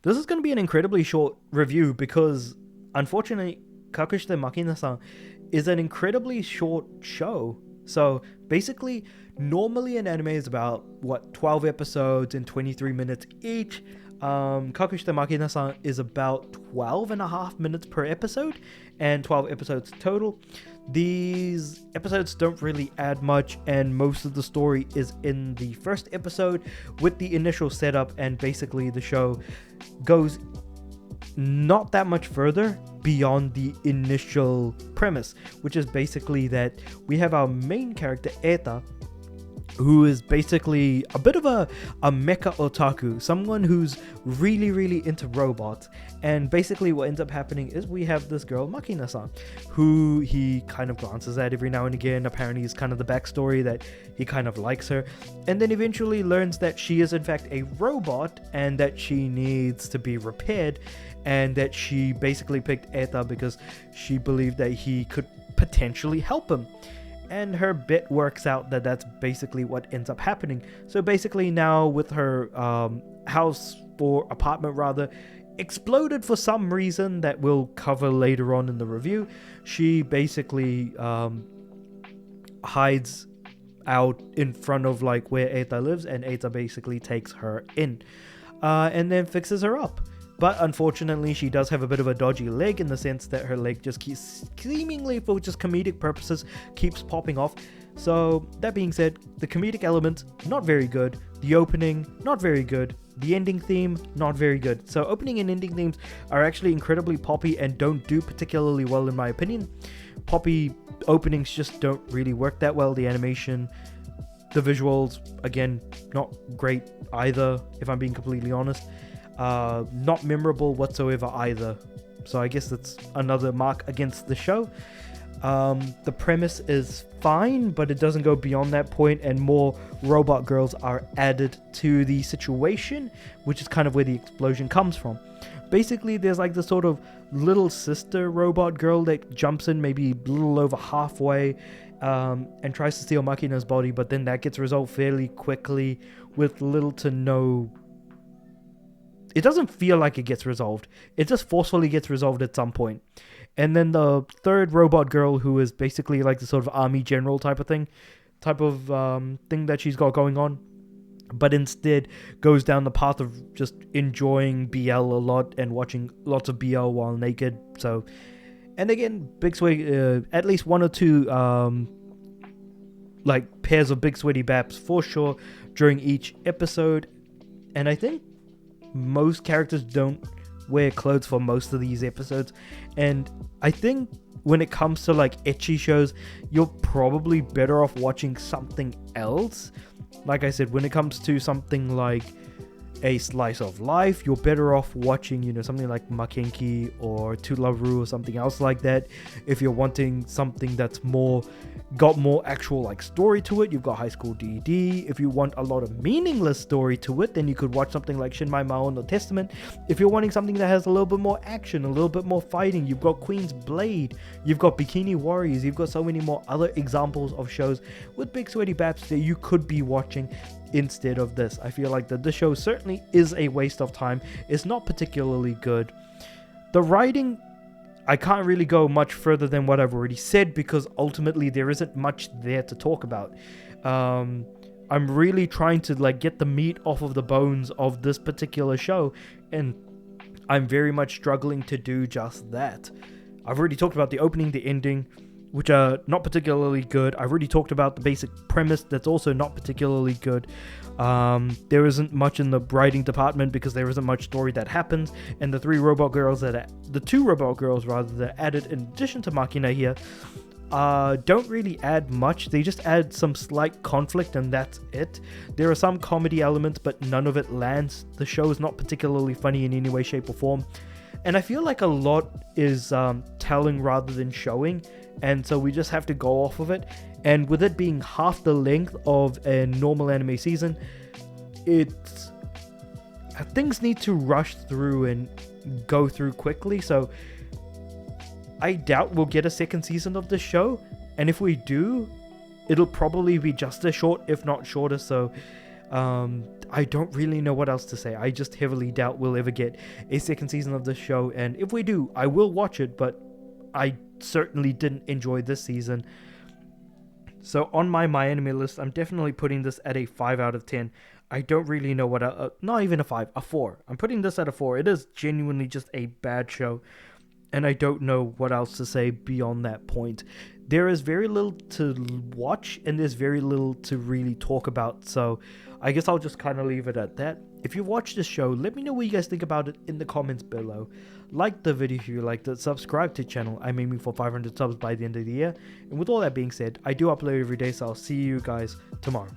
This is going to be an incredibly short review because, unfortunately, Kakushite Makina-san is an incredibly short show. So, basically, normally an anime is about, 12 episodes and 23 minutes each. Kakushite Makina-san is about 12 and a half minutes per episode and 12 episodes total. These episodes don't really add much, and most of the story is in the first episode with the initial setup, and basically the show goes not that much further beyond the initial premise, which is basically that we have our main character Eta, who is basically a bit of a mecha otaku, someone who's really into robots. And basically what ends up happening is we have this girl Makina-san, who he kind of glances at every now and again. Apparently is kind of the backstory that he kind of likes her, and then eventually learns that she is in fact a robot and that she needs to be repaired, and that she basically picked Eta because she believed that he could potentially help him. And her bit works out that that's basically what ends up happening. So basically now with her house or apartment rather exploded for some reason that we'll cover later on in the review, she basically hides out in front of like where Eta lives, and Eta basically takes her in and then fixes her up. But unfortunately, she does have a bit of a dodgy leg, in the sense that her leg just keeps, seemingly for just comedic purposes, keeps popping off. So that being said, the comedic element, not very good. The opening, not very good. The ending theme, not very good. So opening and ending themes are actually incredibly poppy and don't do particularly well in my opinion. Poppy openings just don't really work that well. The animation, the visuals, again, not great either, if I'm being completely honest. Not memorable whatsoever either. So I guess that's another mark against the show. The premise is fine, but it doesn't go beyond that point, and more robot girls are added to the situation, which is kind of where the explosion comes from. Basically, there's like this sort of little sister robot girl that jumps in maybe a little over halfway and tries to steal Makina's body, but then that gets resolved fairly quickly with little to no... It doesn't feel like it gets resolved. It just forcefully gets resolved at some point. And then the third robot girl, who is basically like the sort of army general type of thing that she's got going on, but instead goes down the path of just enjoying BL a lot and watching lots of BL while naked. So, and again, big sweaty, at least one or two like pairs of big sweaty baps for sure during each episode. And I think most characters don't wear clothes for most of these episodes, and I think when it comes to like ecchi shows, you're probably better off watching something else. Like I said, when it comes to something like a slice of life, you're better off watching, something like Makenki or To Love Ru or something else like that. If you're wanting something that's got more actual like story to it, you've got High School DD. If you want a lot of meaningless story to it, then you could watch something like Shinmai Maon or Testament. If you're wanting something that has a little bit more action, a little bit more fighting, you've got Queen's Blade, you've got Bikini Warriors, you've got so many more other examples of shows with big sweaty baps that you could be watching instead of this. I feel like that the show certainly is a waste of time. It's not particularly good. The writing, I can't really go much further than what I've already said, because ultimately there isn't much there to talk about. I'm really trying to like get the meat off of the bones of this particular show, and I'm very much struggling to do just that. I've already talked about the opening, the ending, which are not particularly good. I've already talked about the basic premise, that's also not particularly good. There isn't much in the writing department because there isn't much story that happens, and the two robot girls that are added in addition to Makina here don't really add much. They just add some slight conflict, and that's it. There are some comedy elements, but none of it lands. The show is not particularly funny in any way, shape, or form, and I feel like a lot is telling rather than showing, and so we just have to go off of it. And with it being half the length of a normal anime season, things need to rush through and go through quickly. So I doubt we'll get a second season of the show, and if we do, it'll probably be just as short, if not shorter. So I don't really know what else to say. I just heavily doubt we'll ever get a second season of this show, and if we do, I will watch it, but I certainly didn't enjoy this season. So on my anime list, I'm definitely putting this at a 5 out of 10. I don't really know what not even a 5, a 4. I'm putting this at a 4. It is genuinely just a bad show, and I don't know what else to say beyond that point. There is very little to watch, and there's very little to really talk about, so I guess I'll just kind of leave it at that. If you've watched this show, let me know what you guys think about it in the comments below. Like the video if you liked it, subscribe to the channel. I'm aiming for 500 subs by the end of the year, and with all that being said, I do upload every day, so I'll see you guys tomorrow.